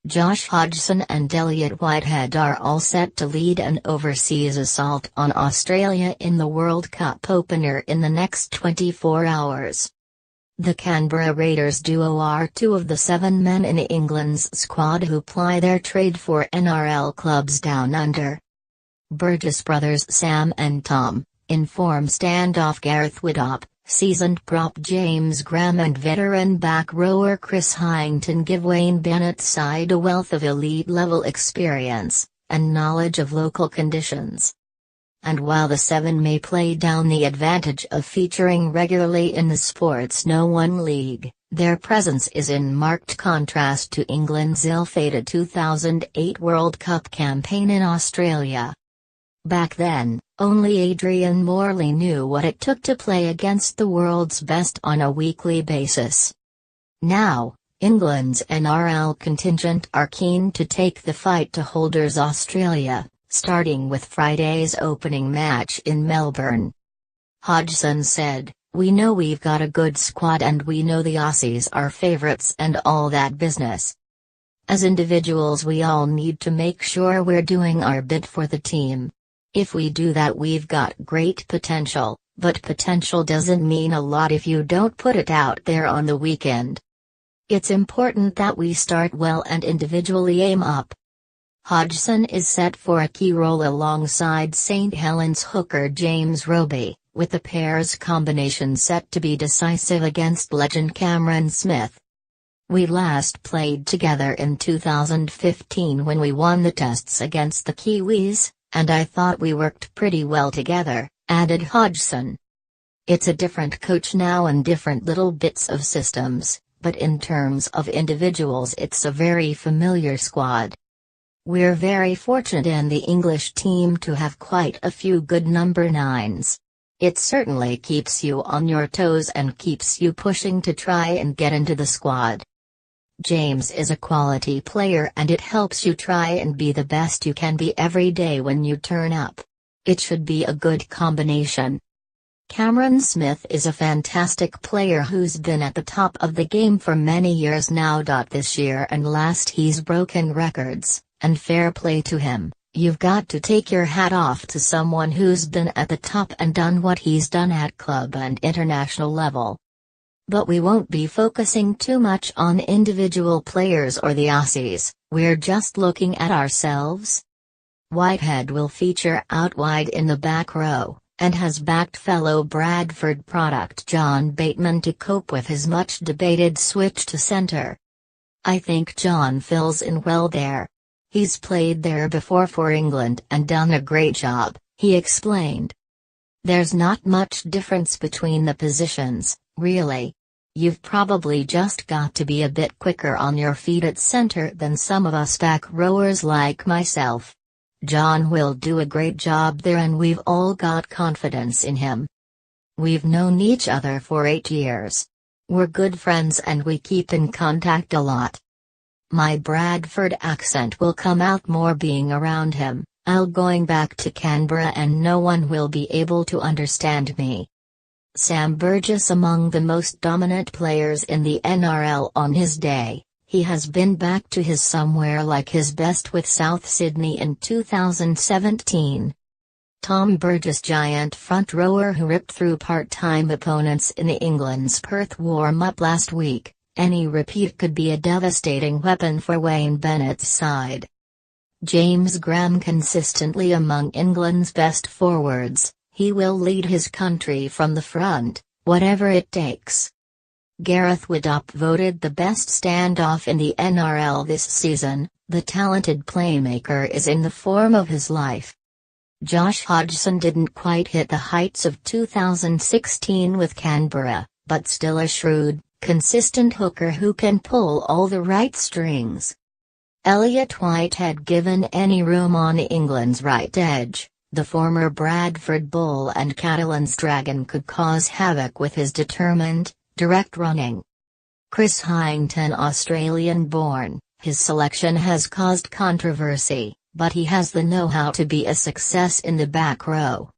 Hodgson and Elliott Whitehead are all set to lead an overseas assault on Australia in the World Cup opener in the next 24 hours. The Canberra Raiders duo are two of the 7 men in England's squad who ply their trade for NRL clubs down under. Burgess brothers Sam and Tom, in-form standoff Gareth Widdop, seasoned prop James Graham and veteran back rower Chris Hyington give Wayne Bennett's side a wealth of elite-level experience and knowledge of local conditions. And while the 7 may play down the advantage of featuring regularly in the sport's No. 1 league, their presence is in marked contrast to England's ill-fated 2008 World Cup campaign in Australia. Back then, only Adrian Morley knew what it took to play against the world's best on a weekly basis. Now, England's NRL contingent are keen to take the fight to holders Australia, starting with Friday's opening match in Melbourne. Hodgson said, "We know we've got a good squad and we know the Aussies are favourites and all that business. As individuals we all need to make sure we're doing our bit for the team. If we do that we've got great potential, but potential doesn't mean a lot if you don't put it out there on the weekend. It's important that we start well and individually aim up." Hodgson is set for a key role alongside St Helens hooker James Roby, with the pair's combination set to be decisive against legend Cameron Smith. "We last played together in 2015 when we won the tests against the Kiwis, and I thought we worked pretty well together," added Hodgson. "It's a different coach now and different little bits of systems, but in terms of individuals it's a very familiar squad. We're very fortunate in the English team to have quite a few good number 9s. It certainly keeps you on your toes and keeps you pushing to try and get into the squad. James is a quality player and it helps you try and be the best you can be every day when you turn up. It should be a good combination. Cameron Smith is a fantastic player who's been at the top of the game for many years now. This year and last he's broken records, and fair play to him. You've got to take your hat off to someone who's been at the top and done what he's done at club and international level. But we won't be focusing too much on individual players or the Aussies, we're just looking at ourselves." Whitehead will feature out wide in the back row, and has backed fellow Bradford product John Bateman to cope with his much-debated switch to centre. "I think John fills in well there. He's played there before for England and done a great job," he explained. "There's not much difference between the positions, really. You've probably just got to be a bit quicker on your feet at centre than some of us back rowers like myself. John will do a great job there and we've all got confidence in him. We've known each other for 8 years. We're good friends and we keep in contact a lot. My Bradford accent will come out more being around him. I'll going back to Canberra and no one will be able to understand me." Sam Burgess among the most dominant players in the NRL on his day, he has been back to his somewhere like his best with South Sydney in 2017. Tom Burgess giant front rower who ripped through part-time opponents in England's Perth warm-up last week, any repeat could be a devastating weapon for Wayne Bennett's side. James Graham consistently among England's best forwards. He will lead his country from the front, whatever it takes. Gareth Widdop voted the best standoff in the NRL this season. The talented playmaker is in the form of his life. Josh Hodgson didn't quite hit the heights of 2016 with Canberra, but still a shrewd, consistent hooker who can pull all the right strings. Elliott Whitehead given any room on England's right edge. The former Bradford Bull and Catalan's Dragon could cause havoc with his determined, direct running. Chris Hyington Australian-born, his selection has caused controversy, but he has the know-how to be a success in the back row.